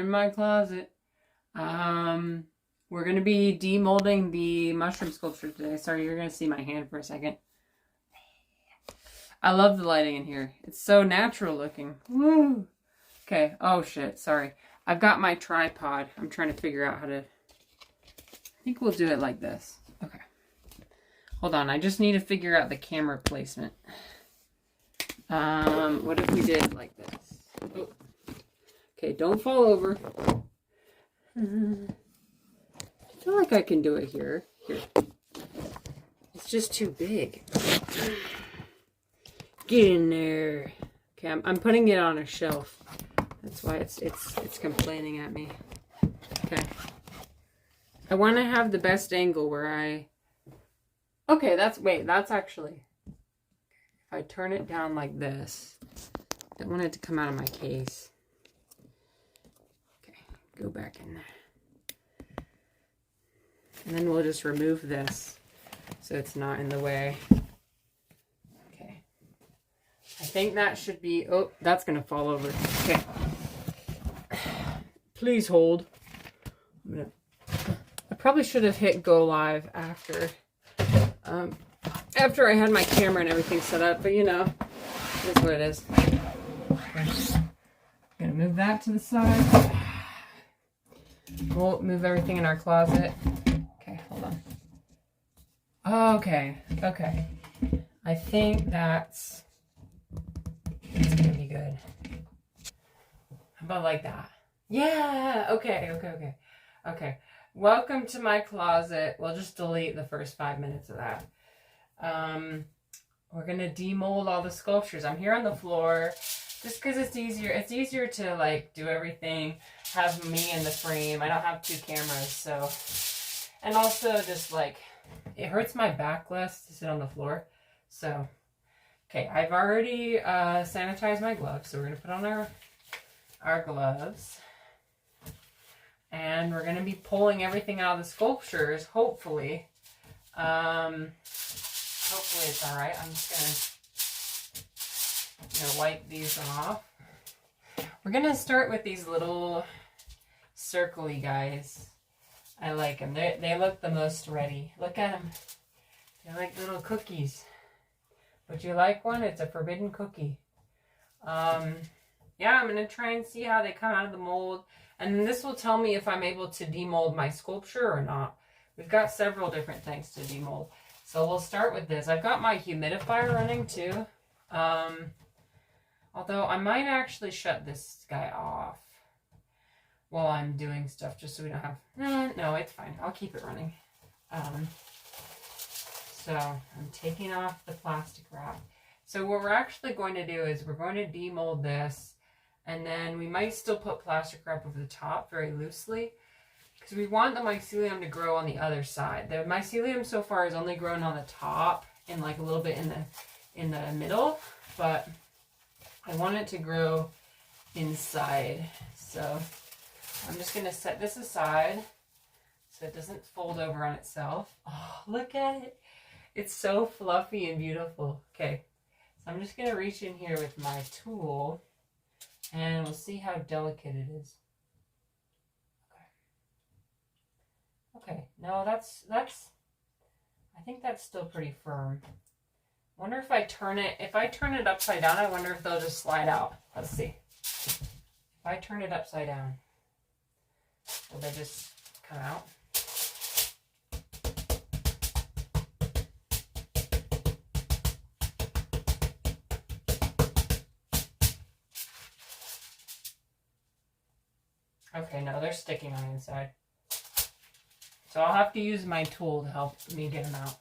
in my closet. We're going to be demolding the mushroom sculpture today. Sorry, you're going to see my hand for a second. I love the lighting in here. It's so natural looking. Woo! Okay. Oh, shit. Sorry. I've got my tripod. I'm trying to figure out how to... I think we'll do it like this. Okay. Hold on. I just need to figure out the camera placement. What if we did like this? Oh. Okay, don't fall over. I feel like I can do it here. Here. It's just too big. Get in there. Okay, I'm putting it on a shelf. That's why it's complaining at me. Okay. I want to have the best angle where I... Okay, that's actually... If I turn it down like this, I don't want it to come out of my case. Okay, go back in there. And then we'll just remove this so it's not in the way. Okay. I think that should be... Oh, that's going to fall over. Okay. Please hold. I probably should have hit go live after I had my camera and everything set up, but you know, it is what it is. Okay. I'm gonna move that to the side. We'll move everything in our closet. Okay, hold on. Okay. I think it's gonna be good. How about like that? Yeah, okay. Welcome to my closet. We'll just delete the first 5 minutes of that. We're gonna demold all the sculptures. I'm here on the floor just because it's easier. It's easier to like do everything, have me in the frame. I don't have two cameras, so. And also just like, it hurts my back less to sit on the floor. So, okay, I've already sanitized my gloves, so we're gonna put on our gloves. And we're going to be pulling everything out of the sculptures, hopefully. Hopefully it's all right. I'm just going to wipe these off. We're going to start with these little circly guys. I like them. They look the most ready. Look at them. They're like little cookies. Would you like one? It's a forbidden cookie. Yeah, I'm going to try and see how they come out of the mold. And then this will tell me if I'm able to demold my sculpture or not. We've got several different things to demold. So we'll start with this. I've got my humidifier running too. Although I might actually shut this guy off while I'm doing stuff just so we don't have... No, it's fine. I'll keep it running. So I'm taking off the plastic wrap. So what we're actually going to do is we're going to demold this. And then we might still put plastic wrap over the top very loosely because we want the mycelium to grow on the other side. The mycelium so far has only grown on the top and like a little bit in the middle, but I want it to grow inside. So I'm just going to set this aside so it doesn't fold over on itself. Oh, look at it. It's so fluffy and beautiful. Okay, so I'm just going to reach in here with my tool. And we'll see how delicate it is. Okay. No, that's, I think that's still pretty firm. Wonder if I turn it upside down, I wonder if they'll just slide out. Let's see. If I turn it upside down, will they just come out? Okay, no, they're sticking on the inside. So I'll have to use my tool to help me get them out.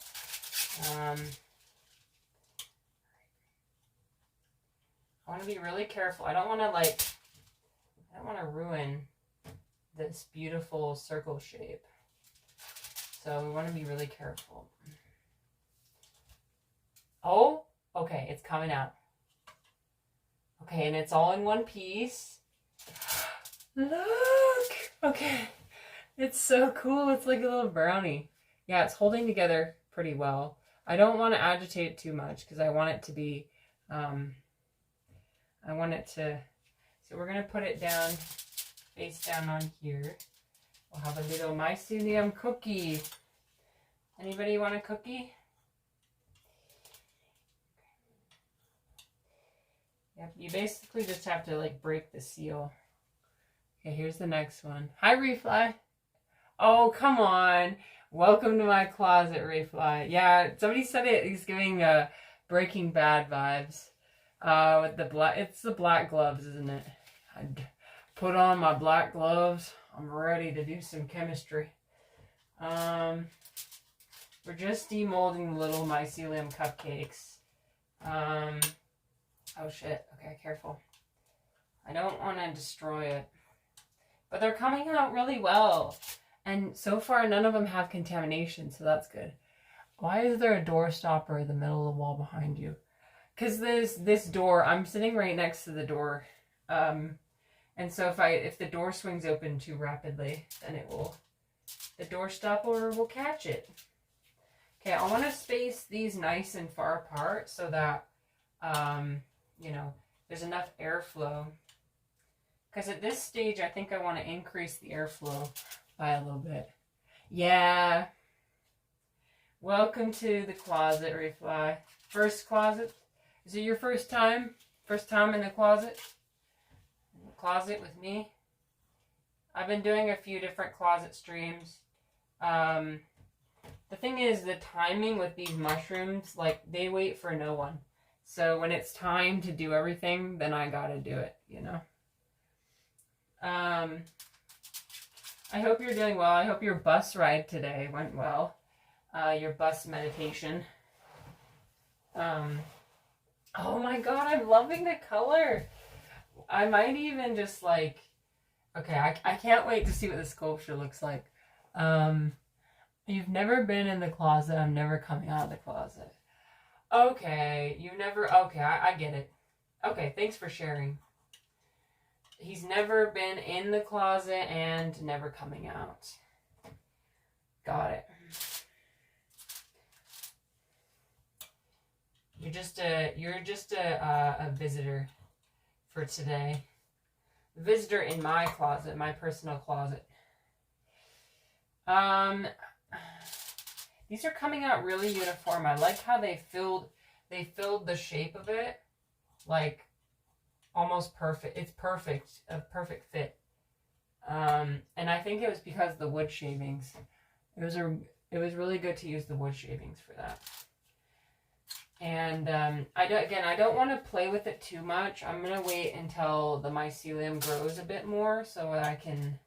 I want to be really careful. I don't want to ruin this beautiful circle shape. So we want to be really careful. Oh, okay, it's coming out. Okay, and it's all in one piece. Look! Okay. It's so cool. It's like a little brownie. Yeah, it's holding together pretty well. I don't want to agitate it too much because I want it to be, so we're going to put it down face down on here. We'll have a little mycelium cookie. Anybody want a cookie? Yep, you basically just have to like break the seal. Okay, here's the next one. Hi, Refly. Oh, come on. Welcome to my closet, Refly. Yeah, somebody said it. He's giving Breaking Bad vibes. With the black, it's the black gloves, isn't it? I'd put on my black gloves. I'm ready to do some chemistry. We're just demolding little mycelium cupcakes. Oh shit. Okay, careful. I don't want to destroy it. But they're coming out really well. And so far, none of them have contamination, so that's good. Why is there a door stopper in the middle of the wall behind you? Because this door, I'm sitting right next to the door. And so if the door swings open too rapidly, then the door stopper will catch it. Okay, I want to space these nice and far apart so that, you know, there's enough airflow. Because at this stage, I think I want to increase the airflow by a little bit. Yeah. Welcome to the closet, Refly. First closet? Is it your first time? First time in the closet? In the closet with me? I've been doing a few different closet streams. The thing is, the timing with these mushrooms, like, they wait for no one. So when it's time to do everything, then I gotta do it, you know? I hope you're doing well. I hope your bus ride today went well. Your bus meditation. Oh my god, I'm loving the color. I might even just like... Okay, I can't wait to see what the sculpture looks like. You've never been in the closet. I'm never coming out of the closet. Okay, you've never... Okay, I get it. Okay, thanks for sharing. He's never been in the closet and never coming out. Got it. You're just a visitor for today. Visitor in my closet, my personal closet. These are coming out really uniform. I like how they filled the shape of it, like almost perfect. It's perfect, a perfect fit. And I think it was because of the wood shavings. It was really good to use the wood shavings for that. And I don't want to play with it too much. I'm gonna wait until the mycelium grows a bit more so that I can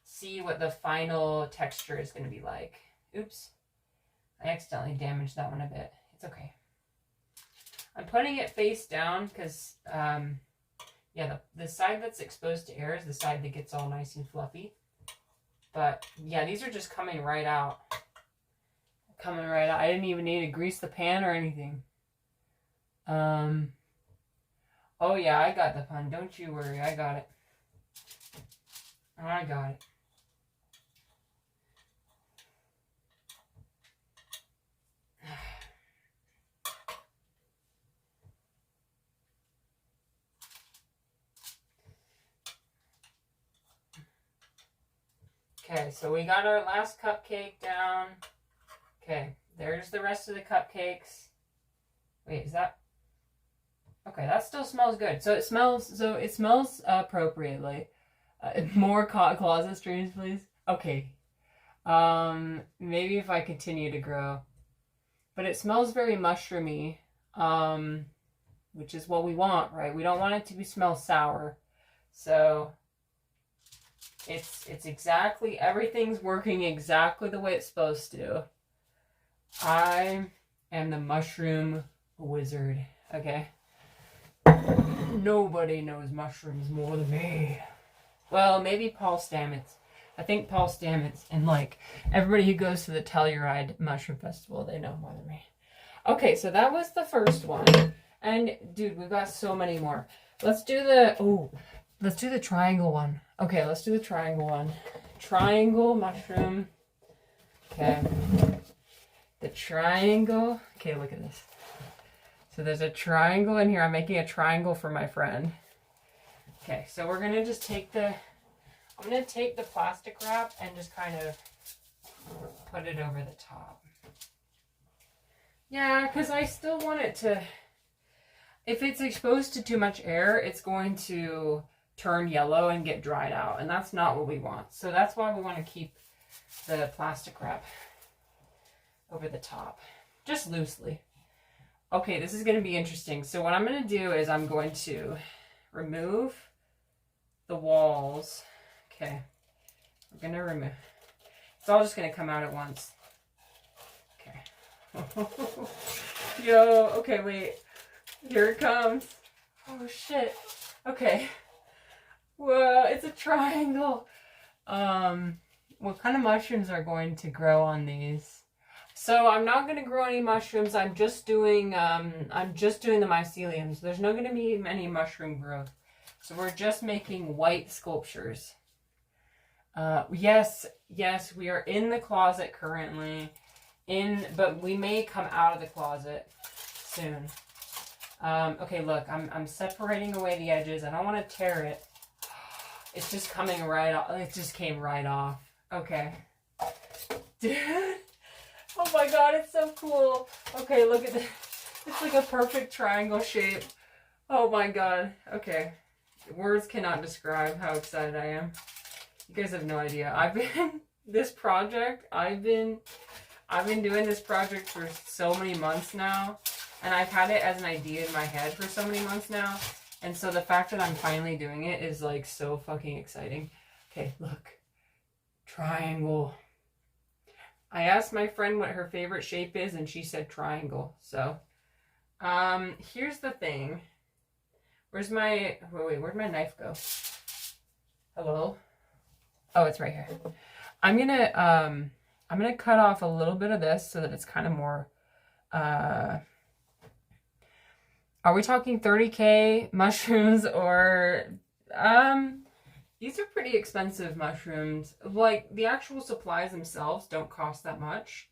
see what the final texture is going to be like. Oops, I accidentally damaged that one a bit. It's okay. I'm putting it face down because yeah, the side that's exposed to air is the side that gets all nice and fluffy. But yeah, these are just coming right out. Coming right out. I didn't even need to grease the pan or anything. Oh yeah, I got the pun. Don't you worry. I got it. I got it. Okay, so we got our last cupcake down. Okay, there's the rest of the cupcakes. Wait, is that... Okay, that still smells good. So it smells appropriately. More closet streams, please. Okay. Maybe if I continue to grow. But it smells very mushroomy, which is what we want, right? We don't want it to smell sour. So it's exactly, everything's working exactly the way it's supposed to. I am the mushroom wizard, okay? Nobody knows mushrooms more than me. Well, maybe Paul Stamets. I think Paul Stamets and like everybody who goes to the Telluride Mushroom Festival, they know more than me. Okay, so that was the first one. And dude, we've got so many more. Let's do the triangle one. Okay, let's do the triangle one. Triangle mushroom. Okay. The triangle. Okay, look at this. So there's a triangle in here. I'm making a triangle for my friend. Okay, so we're gonna just take I'm gonna take the plastic wrap and just kind of put it over the top. Yeah, because I still want it to, if it's exposed to too much air, it's going to turn yellow and get dried out, and that's not what we want. So that's why we want to keep the plastic wrap over the top, just loosely. Okay, this is going to be interesting. So what I'm going to do is I'm going to remove the walls. Okay, we're going to remove. It's all just going to come out at once. Okay. Yo, okay, wait. Here it comes. Oh, shit. Okay. Whoa, it's a triangle. What kind of mushrooms are going to grow on these? So I'm not going to grow any mushrooms. I'm just doing the mycelium. So there's not going to be any mushroom growth. So we're just making white sculptures. Yes, we are in the closet currently. But we may come out of the closet soon. Okay, look, I'm separating away the edges. I don't want to tear it. It's just coming right off. It just came right off. Okay. Dude. Oh my god, it's so cool. Okay, look at this. It's like a perfect triangle shape. Oh my god. Okay. Words cannot describe how excited I am. You guys have no idea. I've been doing this project for so many months now. And I've had it as an idea in my head for so many months now. And so the fact that I'm finally doing it is like so fucking exciting. Okay, look. Triangle. I asked my friend what her favorite shape is and she said triangle. So, here's the thing. Where'd my knife go? Hello? Oh, it's right here. I'm gonna cut off a little bit of this so that it's kind of more, are we talking 30K mushrooms or, these are pretty expensive mushrooms. Like, the actual supplies themselves don't cost that much.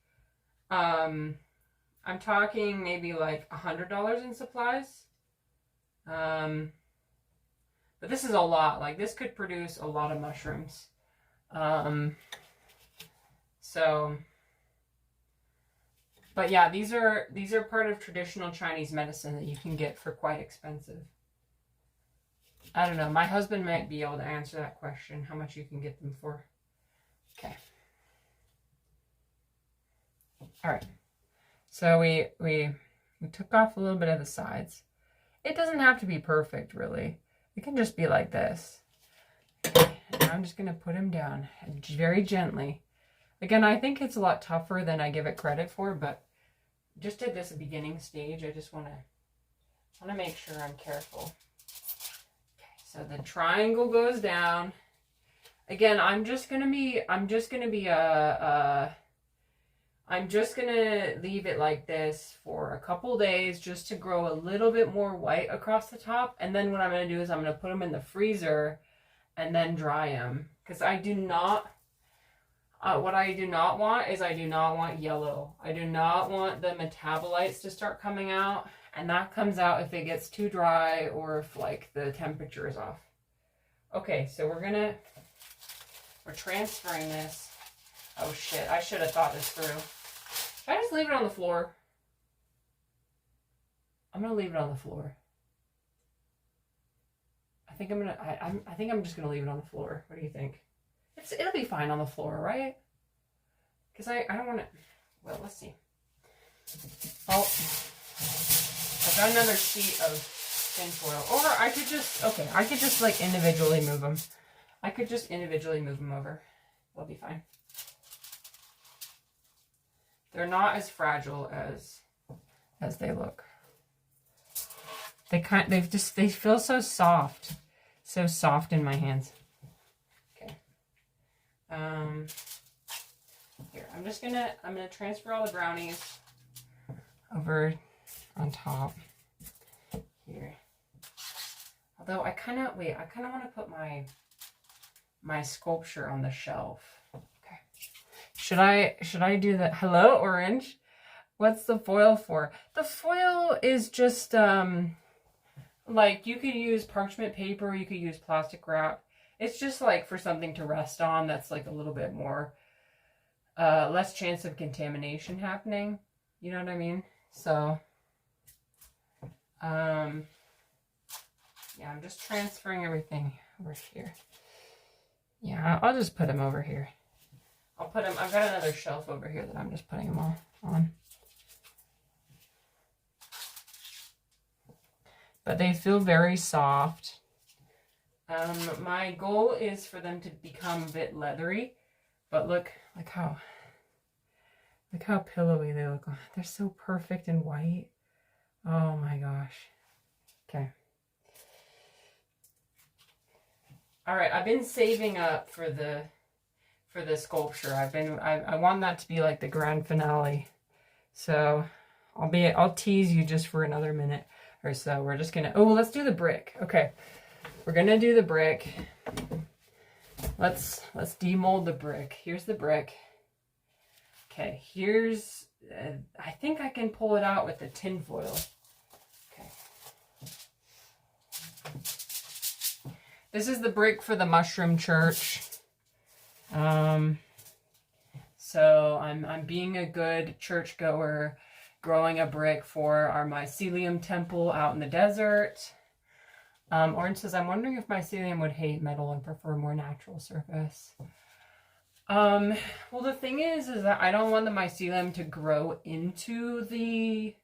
I'm talking maybe like $100 in supplies. But this is a lot. Like, this could produce a lot of mushrooms. But yeah, these are part of traditional Chinese medicine that you can get for quite expensive. I don't know. My husband might be able to answer that question, how much you can get them for. Okay. All right. So we took off a little bit of the sides. It doesn't have to be perfect, really. It can just be like this. Okay. And I'm just going to put him down very gently. Again, I think it's a lot tougher than I give it credit for, but just at this beginning stage, I just want to make sure I'm careful. So the triangle goes down. Again, I'm just gonna leave it like this for a couple days just to grow a little bit more white across the top. And then what I'm gonna do is I'm gonna put them in the freezer and then dry them. Because I do not, what I do not want is I do not want yellow. I do not want the metabolites to start coming out. And that comes out if it gets too dry or if like the temperature is off. Okay, so we're transferring this. Oh shit, I should have thought this through. Should I just leave it on the floor? I'm gonna leave it on the floor. I think I'm just gonna leave it on the floor. What do you think? It'll be fine on the floor, right? Because I don't want to. Well, let's see. Oh. I've got another sheet of tinfoil. Or I could just like individually move them. I could just individually move them over. They'll be fine. They're not as fragile as they look. They feel so soft. So soft in my hands. Okay. Here, I'm gonna transfer all the brownies over on top here. Although I kind of want to put my sculpture on the shelf. Okay. Should I do that? Hello, orange. What's the foil for? The foil is just like you could use parchment paper, you could use plastic wrap. It's just like for something to rest on that's like a little bit more, less chance of contamination happening. You know what I mean? So, yeah, I'm just transferring everything over here. Yeah, I'll just put them over here. I'll put them, I've got another shelf over here that I'm just putting them all on. But they feel very soft. My goal is for them to become a bit leathery, but look how pillowy they look. They're so perfect and white. Oh my gosh. Okay. All right, I've been saving up for the sculpture. I want that to be like the grand finale. So I'll tease you just for another minute or so. We're just gonna, let's do the brick. Okay, we're gonna do the brick. Let's demold the brick. Here's the brick. Okay, here's, I think I can pull it out with the tin foil. Okay. This is the brick for the mushroom church. So I'm being a good churchgoer, growing a brick for our mycelium temple out in the desert. Orange says, I'm wondering if mycelium would hate metal and prefer more natural surface. Well, the thing is that I don't want the mycelium to grow into the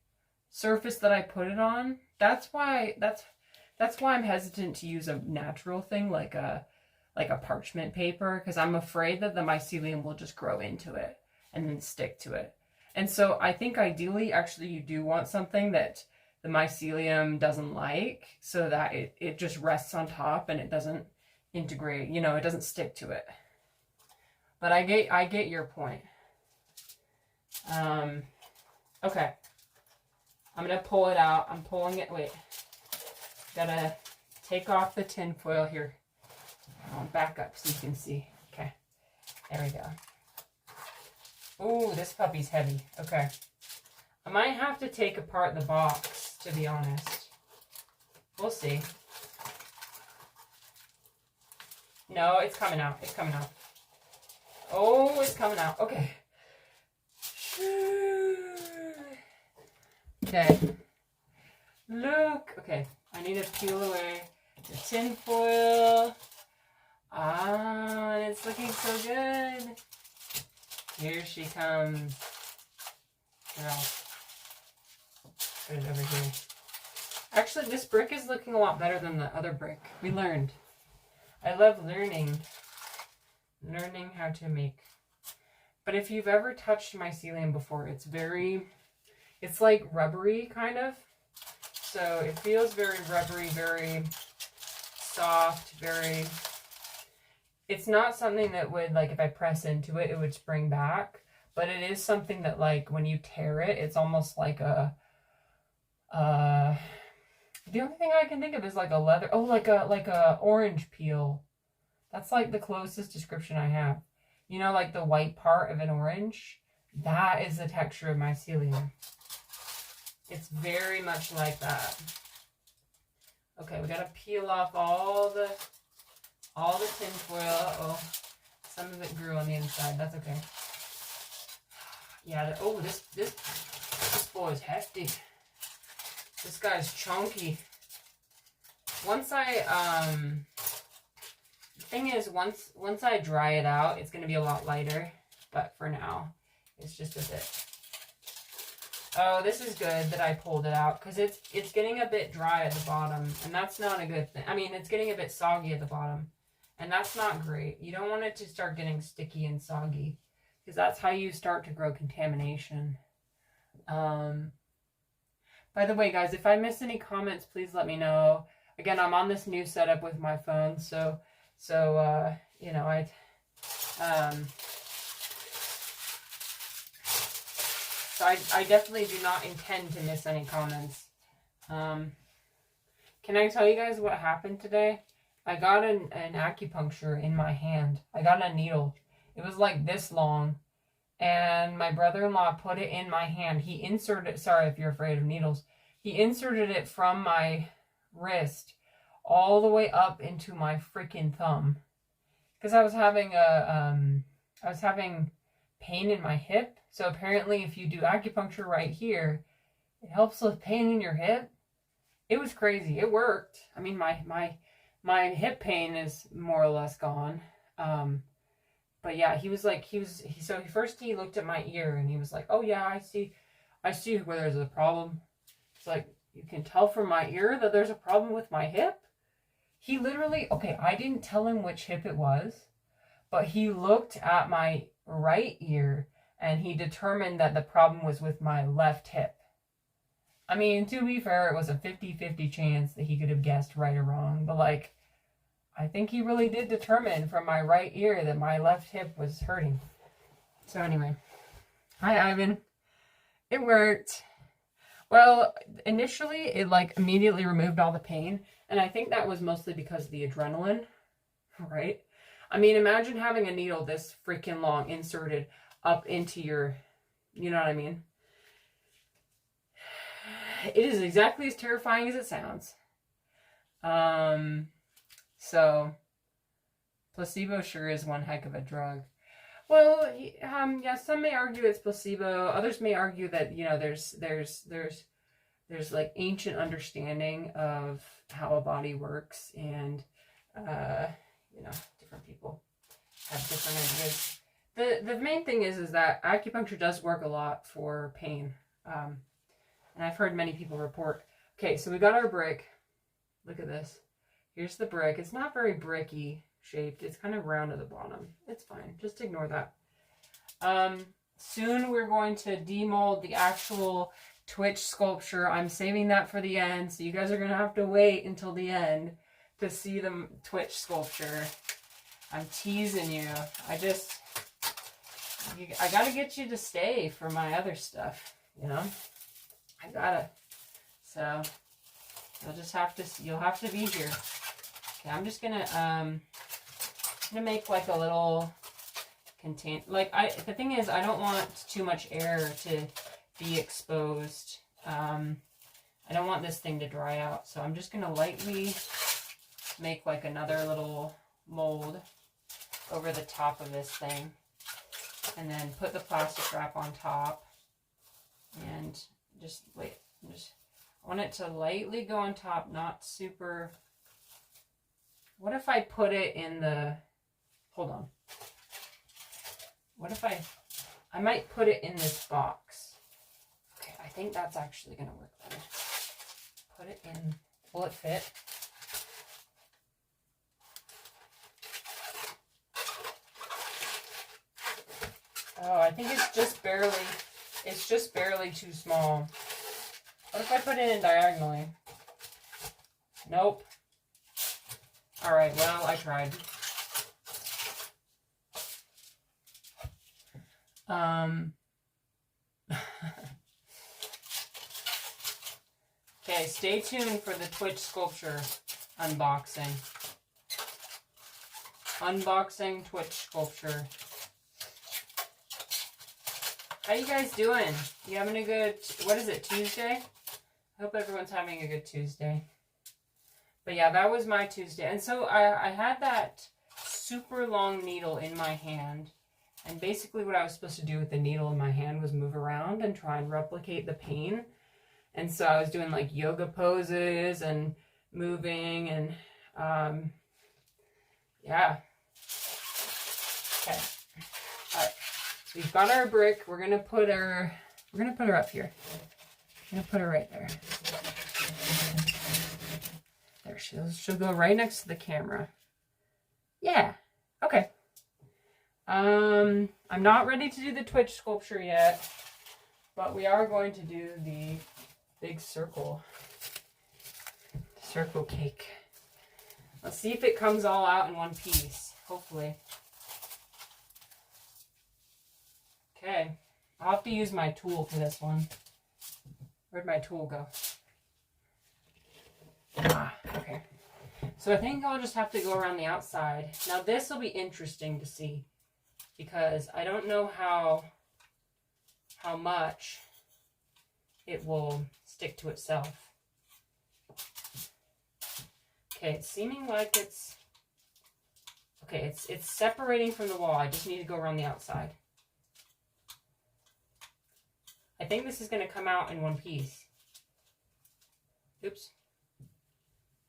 surface that I put it on. That's why I'm hesitant to use a natural thing like a parchment paper, because I'm afraid that the mycelium will just grow into it and then stick to it. And so I think ideally, actually, you do want something that the mycelium doesn't like, so that it just rests on top and it doesn't integrate, you know, it doesn't stick to it. But I get your point. Okay. I'm going to pull it out. I'm pulling it. Wait. Gotta take off the tin foil here. I'll back up so you can see. Okay. There we go. Ooh, this puppy's heavy. Okay. I might have to take apart the box, to be honest. We'll see. No, it's coming out. It's coming out. Oh, it's coming out. Okay. Okay. Look. Okay. I need to peel away the tin foil. Ah, and it's looking so good. Here she comes. Girl. Put it over here. Actually, this brick is looking a lot better than the other brick. We learned. I love learning how to make. But if you've ever touched mycelium before, it's like rubbery kind of. So it feels very rubbery, very soft, it's not something that would, like, if I press into it, it would spring back. But it is something that, like, when you tear it, it's almost like the only thing I can think of is like a leather, like a orange peel. That's like the closest description I have. You know, like the white part of an orange? That is the texture of mycelium. It's very much like that. Okay, we gotta peel off all the tin foil. Uh-oh. Some of it grew on the inside. That's okay. Yeah, this boy is hefty. This guy's chunky. Once the thing is, once I dry it out, it's going to be a lot lighter. But for now, it's just a bit. Oh, this is good that I pulled it out, because it's getting a bit dry at the bottom, and that's not a good thing. I mean, it's getting a bit soggy at the bottom, and that's not great. You don't want it to start getting sticky and soggy, because that's how you start to grow contamination. By the way, guys, if I miss any comments, please let me know. Again, I'm on this new setup with my phone, so you know, so I definitely do not intend to miss any comments. Can I tell you guys what happened today? I got an acupuncture in my hand. I got a needle. It was like this long. And my brother-in-law put it in my hand. He inserted, sorry if you're afraid of needles. He inserted it from my wrist all the way up into my freaking thumb. Because I was having pain in my hip. So apparently if you do acupuncture right here, it helps with pain in your hip. It was crazy. It worked. I mean, my hip pain is more or less gone. But yeah, he was like, so first he looked at my ear and he was like, oh yeah, I see where there's a problem. It's like, you can tell from my ear that there's a problem with my hip. He literally, okay, I didn't tell him which hip it was, but he looked at my right ear and he determined that the problem was with my left hip. I mean, to be fair, it was a 50-50 chance that he could have guessed right or wrong, but like, I think he really did determine from my right ear that my left hip was hurting. So anyway, hi Ivan. It worked. Well, initially it like immediately removed all the pain, and I think that was mostly because of the adrenaline, right? I mean, imagine having a needle this freaking long inserted up into your, you know what I mean? It is exactly as terrifying as it sounds. So placebo sure is one heck of a drug. Well, yeah, some may argue it's placebo. Others may argue that, you know, there's like ancient understanding of how a body works, and you know, different people have different ideas. The main thing is that acupuncture does work a lot for pain, and I've heard many people report. Okay, so we got our brick. Look at this. Here's the brick. It's not very bricky shaped. It's kind of round at the bottom. It's fine. Just ignore that. Soon we're going to demold the actual Twitch sculpture. I'm saving that for the end, so you guys are going to have to wait until the end to see the Twitch sculpture. I'm teasing you. I gotta get you to stay for my other stuff, you know? I gotta. So you'll have to be here. Okay, I'm just gonna make like a little contain, like the thing is I don't want too much air to be exposed. I don't want this thing to dry out, so I'm just gonna lightly make like another little mold over the top of this thing, and then put the plastic wrap on top, and just wait. I want it to lightly go on top, not super. What if I put it in the, hold on. What if I might put it in this box. Okay, I think that's actually going to work better. Put it in, will it fit? Oh, I think it's just barely too small. What if I put it in diagonally? Nope. Alright, well, I tried. Okay, stay tuned for the Twitch sculpture unboxing. Unboxing Twitch sculpture. How you guys doing? You having a good, what is it, Tuesday? I hope everyone's having a good Tuesday. But yeah, that was my Tuesday. And so I had that super long needle in my hand. And basically what I was supposed to do with the needle in my hand was move around and try and replicate the pain. And so I was doing like yoga poses and moving and yeah. Okay. All right. So we've got our brick. We're gonna put her up here. I'm gonna put her right there. There, she'll go right next to the camera. Yeah. Okay. I'm not ready to do the Twitch sculpture yet, but we are going to do the big circle cake. Let's see if it comes all out in one piece, hopefully. Okay, I'll have to use my tool for this one. Where'd my tool go? Ah, okay. So I think I'll just have to go around the outside. Now this will be interesting to see, because I don't know how much it will stick to itself. Okay, it's seeming like it's... Okay, it's separating from the wall. I just need to go around the outside. I think this is going to come out in one piece. Oops.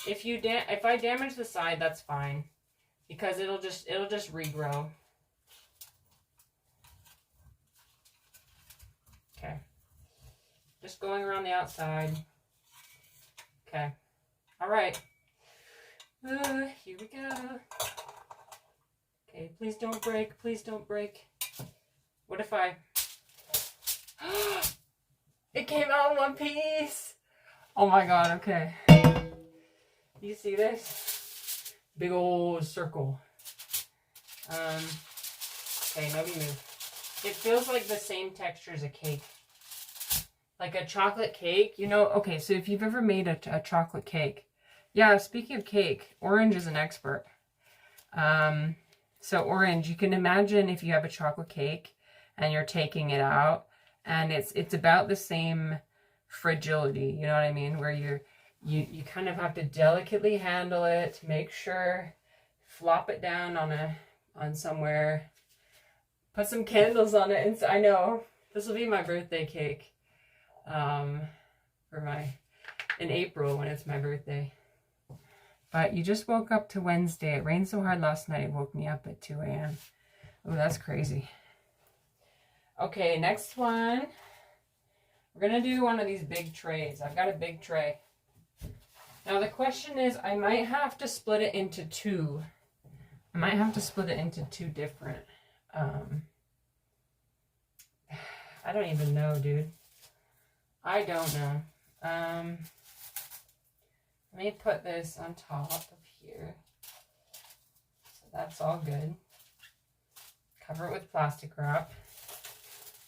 If I damage the side, that's fine, because it'll just regrow. Okay. Just going around the outside. Okay. All right. Here we go. Okay, please don't break. Please don't break. What if I... It came out in one piece. Oh my god, okay. You see this? Big old circle. Okay, nobody move. It feels like the same texture as a cake. Like a chocolate cake, you know? Okay, so if you've ever made a chocolate cake. Yeah, speaking of cake, Orange is an expert. So Orange, you can imagine if you have a chocolate cake and you're taking it out, and it's about the same fragility, you know what I mean? Where you kind of have to delicately handle it, make sure, flop it down on somewhere, put some candles on it. And I know this will be my birthday cake, in April when it's my birthday. But you just woke up to Wednesday. It rained so hard last night it woke me up at 2 a.m. Oh, that's crazy. Okay, next one. We're going to do one of these big trays. I've got a big tray. Now the question is, I might have to split it into two. I might have to split it into two different. I don't even know, dude. I don't know. Let me put this on top of here. So that's all good. Cover it with plastic wrap.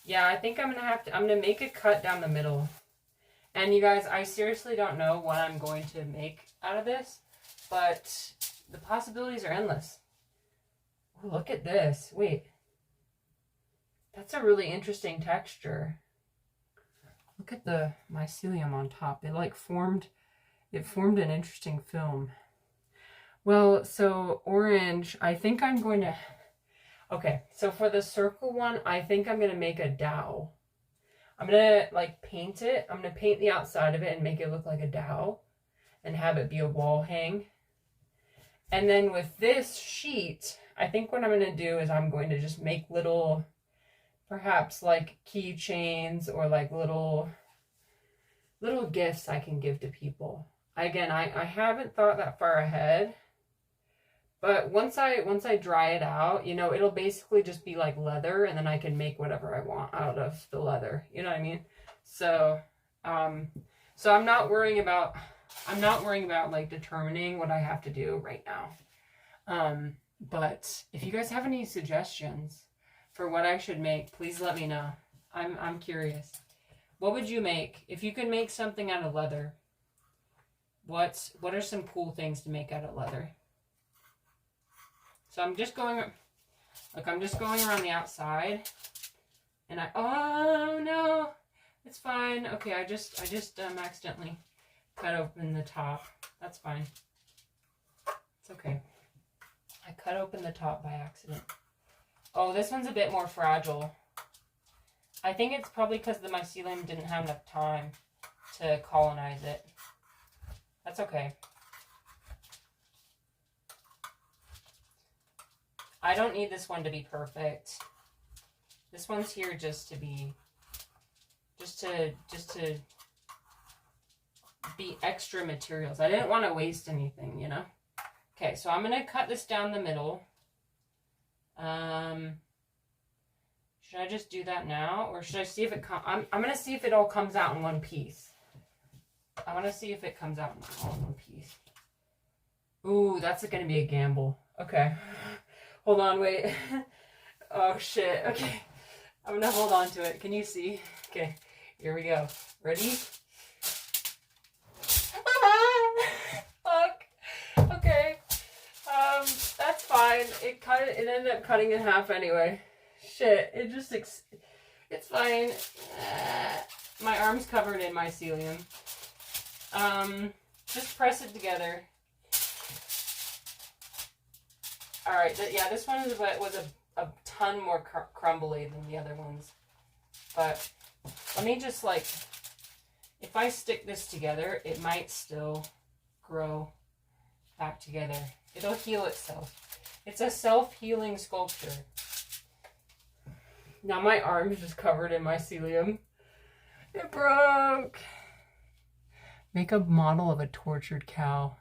Yeah, I think I'm gonna make a cut down the middle. And you guys, I seriously don't know what I'm going to make out of this, but the possibilities are endless. Ooh, look at this. Wait. That's a really interesting texture. Look at the mycelium on top. It formed an interesting film. Well, so Orange, I think I'm going to... Okay, so for the circle one, I think I'm going to make a dowel. I'm going to paint it. I'm going to paint the outside of it and make it look like a dowel and have it be a wall hang. And then with this sheet, I think what I'm going to do is I'm going to just make little, perhaps like keychains or like little gifts I can give to people. Again, I haven't thought that far ahead. But once I dry it out, you know, it'll basically just be like leather, and then I can make whatever I want out of the leather. You know what I mean? So, so I'm not worrying about like determining what I have to do right now. But if you guys have any suggestions for what I should make, please let me know. I'm curious. What would you make if you could make something out of leather? What are some cool things to make out of leather? So I'm just going around the outside, and oh no, it's fine. Okay, I just accidentally cut open the top. That's fine. It's okay. I cut open the top by accident. Oh, this one's a bit more fragile. I think it's probably because the mycelium didn't have enough time to colonize it. That's okay. I don't need this one to be perfect. This one's here just to be extra materials. I didn't want to waste anything, you know? Okay, so I'm going to cut this down the middle. Should I just do that now? Or should I see if it I'm going to see if it all comes out in one piece. I want to see if it comes out all in one piece. Ooh, that's going to be a gamble. Okay. Hold on, wait. Oh, shit. Okay. I'm going to hold on to it. Can you see? Okay. Here we go. Ready? Fuck. Okay. That's fine. It ended up cutting in half anyway. Shit. It's fine. My arm's covered in mycelium. Just press it together. All right, yeah, this one was a ton more crumbly than the other ones. But let me just like, if I stick this together, it might still grow back together. It'll heal itself. It's a self-healing sculpture. Now my arm is just covered in mycelium. It broke. Make a model of a tortured cow.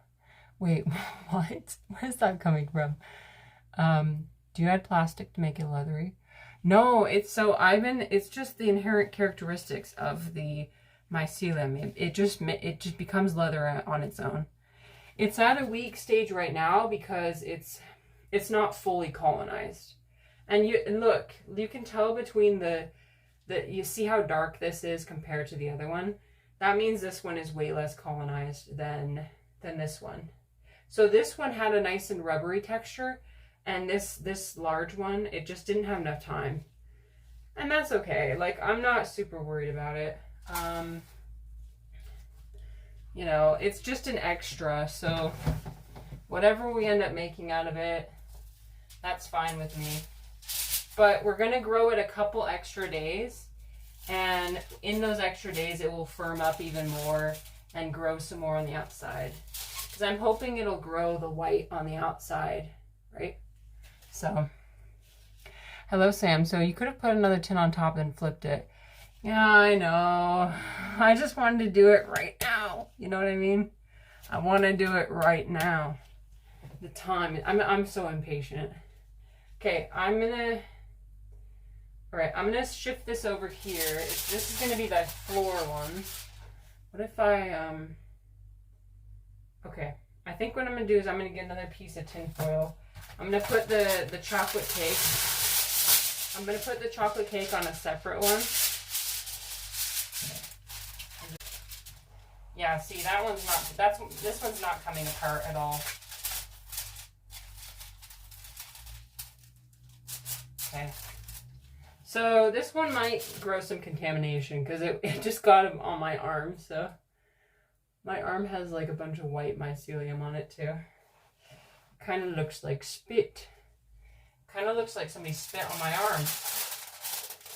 Wait, what? Where's that coming from? Do you add plastic to make it leathery? No, it's just the inherent characteristics of the mycelium. It just becomes leather on its own. It's at a weak stage right now because it's not fully colonized. And look, you can tell between you see how dark this is compared to the other one. That means this one is way less colonized than this one. So this one had a nice and rubbery texture, and this large one, it just didn't have enough time. And that's okay. Like, I'm not super worried about it. You know, it's just an extra, so whatever we end up making out of it, that's fine with me. But we're going to grow it a couple extra days, and in those extra days it will firm up even more and grow some more on the outside. Because I'm hoping it'll grow the white on the outside, right? So, hello Sam. So you could have put another tin on top and flipped it. Yeah, I know. I just wanted to do it right now. You know what I mean? I want to do it right now. The time. I'm so impatient. Okay, I'm gonna shift this over here. This is gonna be the floor one. What if I okay, I think what I'm gonna do is I'm gonna get another piece of tin foil. I'm gonna put the chocolate cake. I'm gonna put the chocolate cake on a separate one. Yeah, see, that one's not, this one's not coming apart at all. Okay. So this one might grow some contamination because it just got him on my arm. So my arm has like a bunch of white mycelium on it too. Kind of looks like spit. Kind of looks like somebody spit on my arm.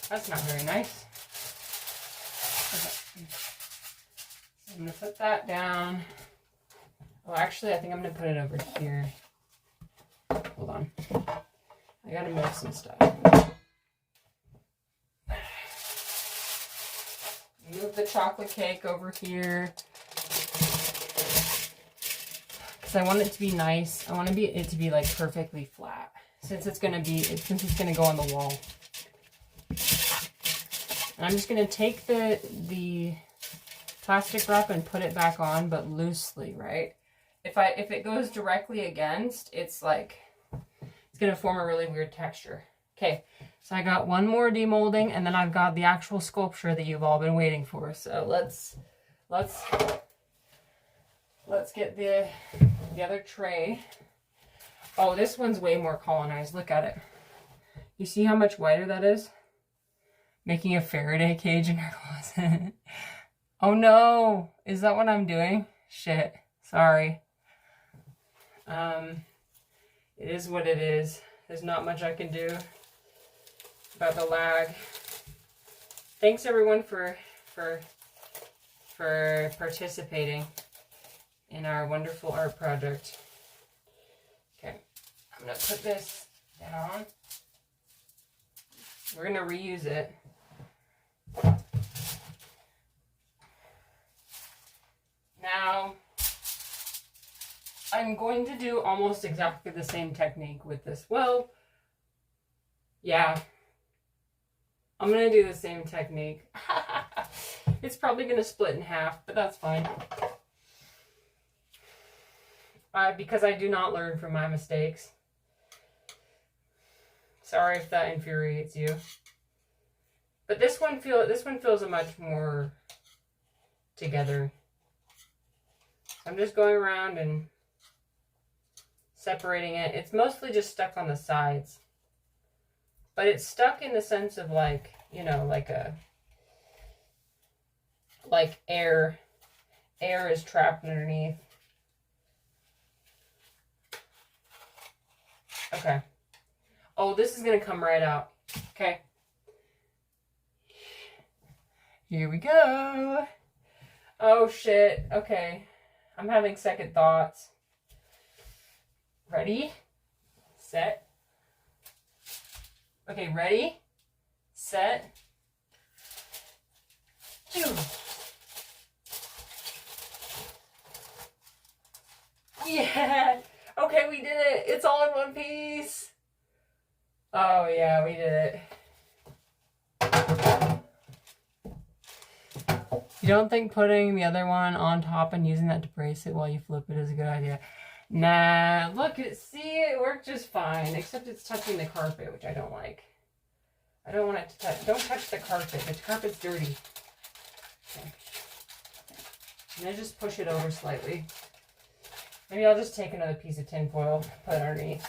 That's not very nice. Okay. I'm going to put that down. Oh, actually, I think I'm going to put it over here. Hold on. I got to move some stuff. Move the chocolate cake over here. Because I want it to be nice. I want it to be like perfectly flat. Since it's going to go on the wall. And I'm just going to take the plastic wrap and put it back on, but loosely, right? If it goes directly against, it's going to form a really weird texture. Okay, so I got one more demolding, and then I've got the actual sculpture that you've all been waiting for. So let's get the other tray. Oh, this one's way more colonized. Look at it. You see how much whiter that is? Making a Faraday cage in her closet. Oh no, is that what I'm doing? Shit, sorry. It is what it is. There's not much I can do about the lag. Thanks everyone for participating in our wonderful art project. Okay, I'm gonna put this down. We're gonna reuse it. Now, I'm going to do almost exactly the same technique with this. Well, yeah. I'm going to do the same technique. It's probably going to split in half, but that's fine. Because I do not learn from my mistakes. Sorry if that infuriates you. But this one feels a much more together. I'm just going around and separating it. It's mostly just stuck on the sides. But it's stuck in the sense of like, you know, like air is trapped underneath. Okay. Oh, this is going to come right out. Okay. Here we go. Oh, shit. Okay. I'm having second thoughts. Ready? Set. Okay, ready? Set. Yeah. Okay, we did it. It's all in one piece. Oh, yeah, we did it. You don't think putting the other one on top and using that to brace it while you flip it is a good idea? Nah, look, see, it worked just fine, except it's touching the carpet, which I don't like. I don't want it to touch. Don't touch the carpet. The carpet's dirty. Okay. And then just push it over slightly. Maybe I'll just take another piece of tin foil, put it underneath.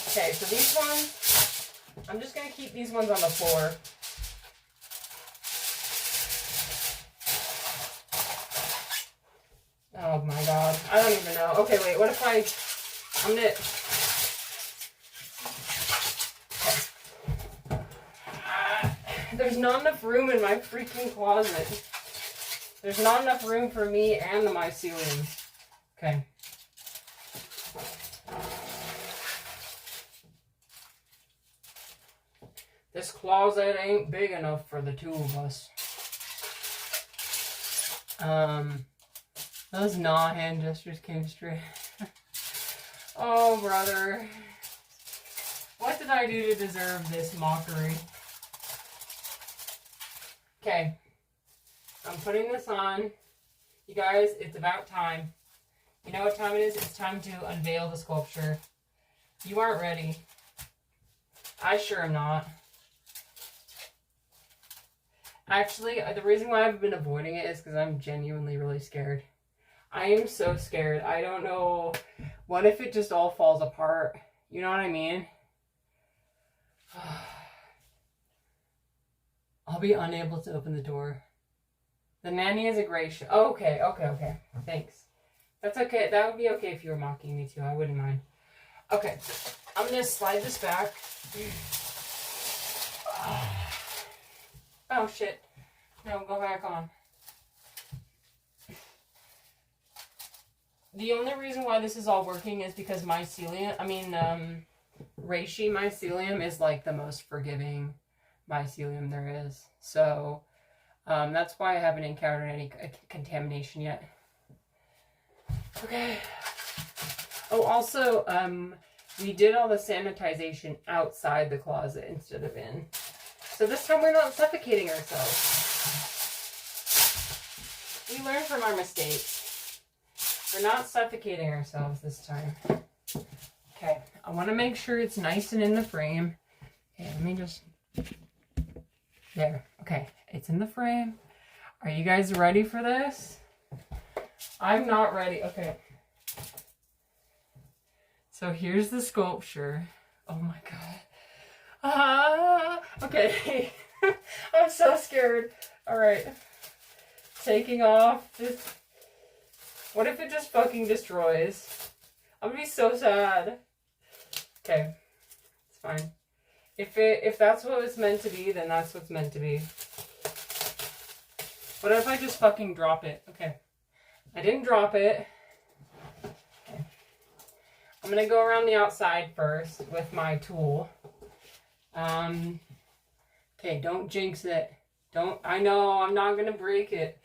Okay, so these ones, I'm just going to keep these ones on the floor. Oh my god. I don't even know. Okay, wait, what if I'm going to... There's not enough room in my freaking closet. There's not enough room for me and the mycelium. Okay. This closet ain't big enough for the two of us. Those hand gestures came straight. Oh, brother. What did I do to deserve this mockery? Okay. I'm putting this on. You guys, it's about time. You know what time it is? It's time to unveil the sculpture. You aren't ready. I sure am not. Actually, the reason why I've been avoiding it is because I'm genuinely really scared. I am so scared. I don't know. What if it just all falls apart? You know what I mean? I'll be unable to open the door. The nanny is a gray show. Oh, okay. Thanks. That's okay. That would be okay if you were mocking me too. I wouldn't mind. Okay. I'm going to slide this back. Oh, shit. No, go back on. The only reason why this is all working is because reishi mycelium is like the most forgiving mycelium there is. So, that's why I haven't encountered any contamination yet. Okay. Oh, also, we did all the sanitization outside the closet instead of in. So this time we're not suffocating ourselves. We learn from our mistakes. We're not suffocating ourselves this time. Okay, I want to make sure it's nice and in the frame. Okay, let me just... There. Okay, it's in the frame. Are you guys ready for this? I'm not ready. Okay. So here's the sculpture. Oh my god. Okay. I'm so scared. Alright. Taking off this. What if it just fucking destroys? I'm gonna be so sad. Okay. It's fine. If that's what it's meant to be, then that's what's meant to be. What if I just fucking drop it? Okay. I didn't drop it. Okay. I'm gonna go around the outside first with my tool. Okay, don't jinx it. I know, I'm not gonna break it.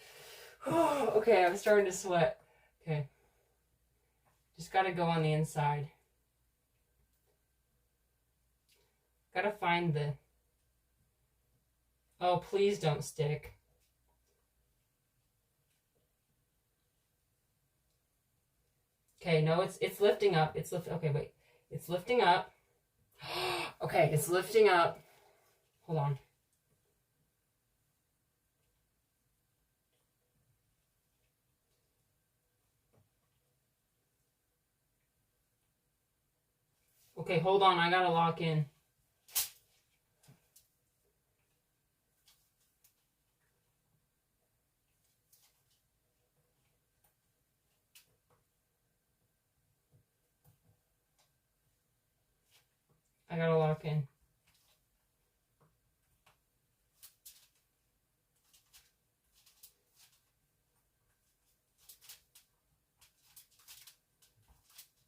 Okay, I'm starting to sweat. Okay. Just gotta go on the inside. Gotta find the... Oh, please don't stick. Okay, no, it's lifting up. Okay, wait. It's lifting up. Okay, it's lifting up. Hold on. Okay, hold on. I gotta lock in. I gotta lock in.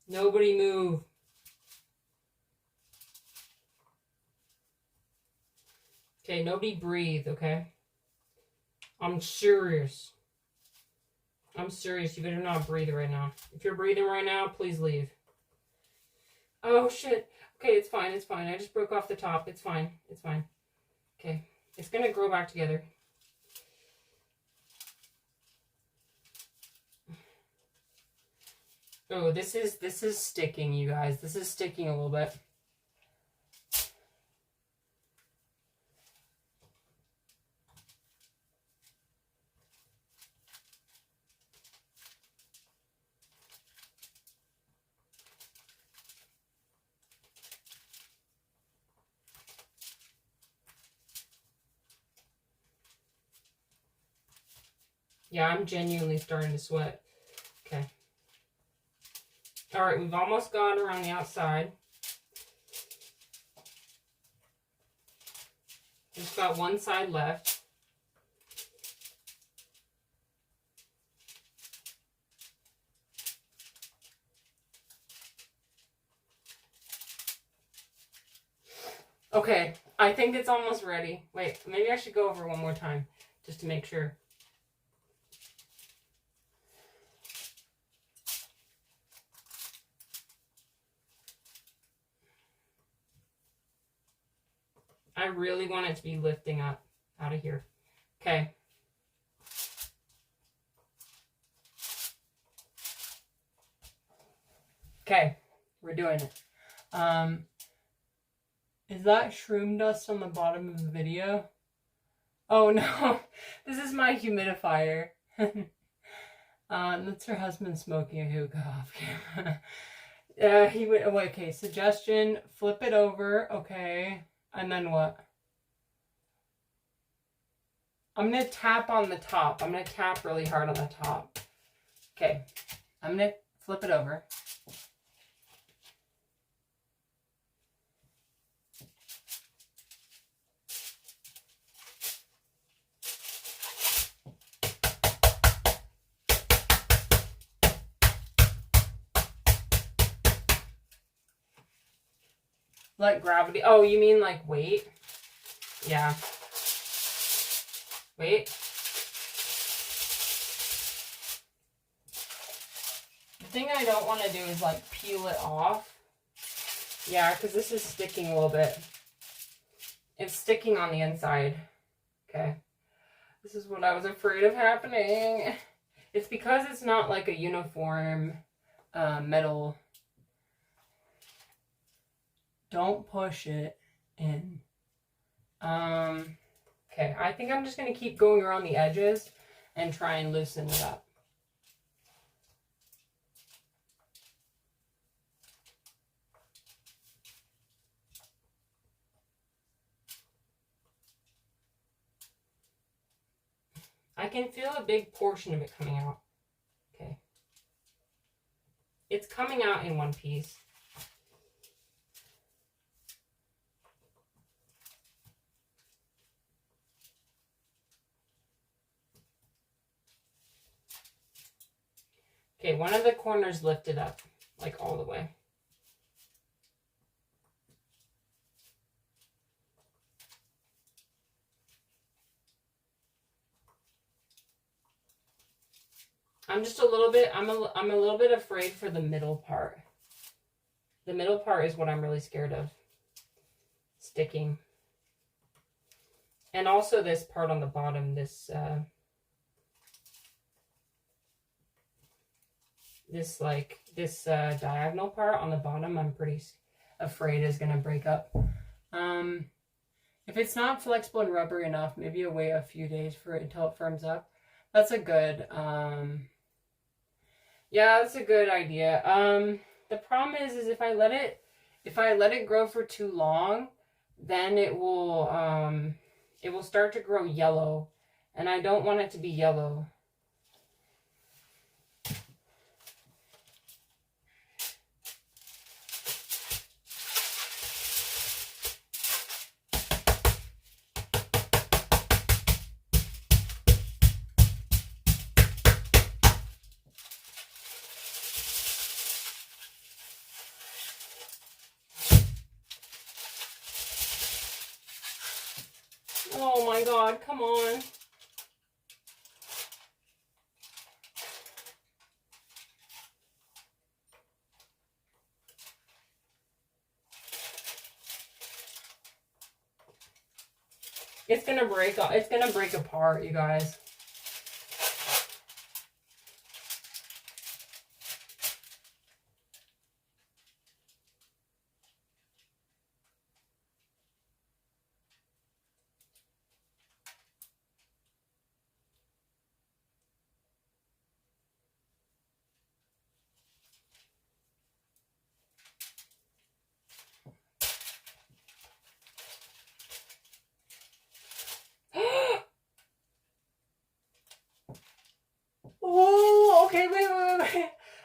Nobody move. Okay, nobody breathe, okay? I'm serious. I'm serious. You better not breathe right now. If you're breathing right now, please leave. Oh, shit. Okay, it's fine. It's fine. I just broke off the top. It's fine. It's fine. Okay. It's going to grow back together. Oh, this is sticking, you guys. This is sticking a little bit. Yeah, I'm genuinely starting to sweat. Okay. All right, we've almost got around the outside. Just got one side left. Okay, I think it's almost ready. Wait, maybe I should go over one more time just to make sure. I really want it to be lifting up out of here. Okay. Okay, we're doing it. Is that shroom dust on the bottom of the video? Oh no, this is my humidifier. That's her husband smoking a hookah off camera. He would, oh, okay, suggestion, flip it over, okay, and then what? I'm going to tap on the top. I'm going to tap really hard on the top. Okay, I'm going to flip it over. Let gravity, oh, you mean like weight? Yeah. Wait. The thing I don't want to do is like peel it off. Yeah, because this is sticking a little bit. It's sticking on the inside. Okay. This is what I was afraid of happening. It's because it's not like a uniform metal. Don't push it in. Okay, I think I'm just going to keep going around the edges and try and loosen it up. I can feel a big portion of it coming out. Okay. It's coming out in one piece. Okay, one of the corners lifted up, like all the way. I'm just a little bit, I'm a little bit afraid for the middle part. The middle part is what I'm really scared of. Sticking. And also this part on the bottom, this diagonal part on the bottom, I'm pretty afraid is going to break up. If it's not flexible and rubbery enough, maybe you wait a few days for it until it firms up. That's a good, yeah, that's a good idea. The problem is if I let it grow for too long, then it will start to grow yellow, and I don't want it to be yellow. Oh my God, come on. It's gonna break. It's gonna break apart, you guys. Oh, okay, wait.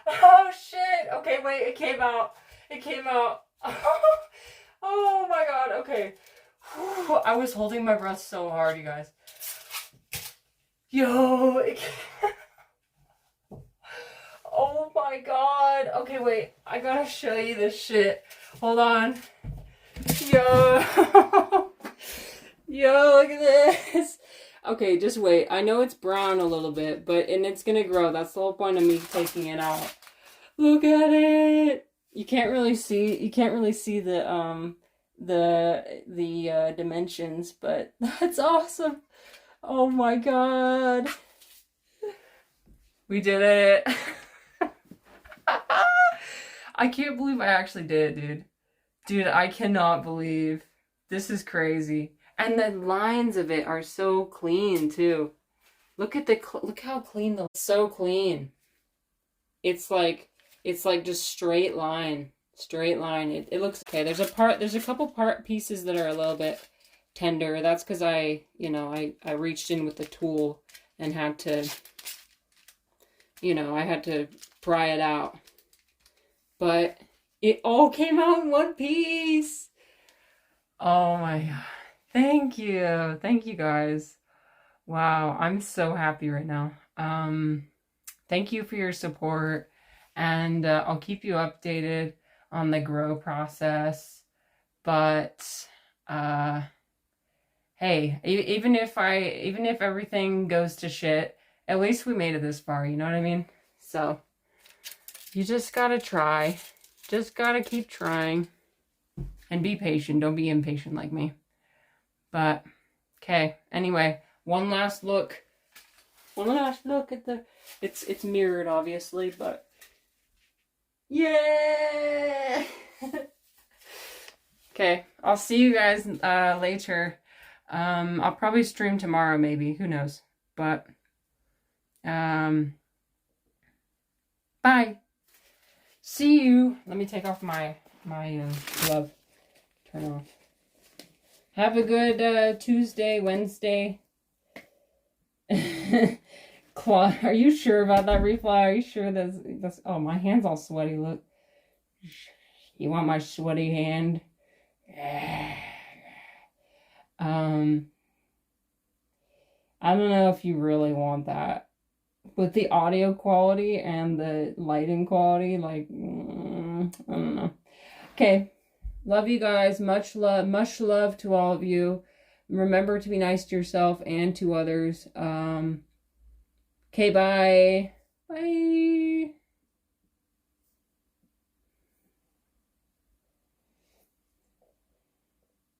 Oh shit. Okay, wait, it came out. It came out. Oh my God, okay. Whew, I was holding my breath so hard, you guys. Yo, oh my God. Okay, wait, I gotta show you this shit. Hold on. Yo. Yo, look at this. Okay, just wait. I know it's brown a little bit, and it's gonna grow. That's the whole point of me taking it out. Look at it. You can't really see the dimensions, but that's awesome. Oh my God. We did it. I can't believe I actually did it, dude. Dude, I cannot believe. This is crazy. And the lines of it are so clean too. Look how clean so clean. It's like just straight line. Straight line. It looks okay. There's a couple pieces that are a little bit tender. That's because I reached in with the tool and had to, I had to pry it out. But it all came out in one piece. Oh my God. Thank you. Thank you guys. Wow. I'm so happy right now. Thank you for your support, and I'll keep you updated on the grow process. But hey, even if everything goes to shit, at least we made it this far, you know what I mean? So you just gotta try. Just gotta keep trying. And be patient. Don't be impatient like me. But, okay. Anyway, one last look. One last look at the... It's mirrored, obviously, but... Yeah! Okay, I'll see you guys later. I'll probably stream tomorrow, maybe. Who knows? But, bye! See you! Let me take off my glove. Turn off. Have a good Tuesday, Wednesday. Claude, are you sure about that reply? Are you sure that's... Oh, my hand's all sweaty, look. You want my sweaty hand? I don't know if you really want that. With the audio quality and the lighting quality, like, I don't know. Okay. Love you guys. Much love to all of you. Remember to be nice to yourself and to others. Okay, bye. Bye.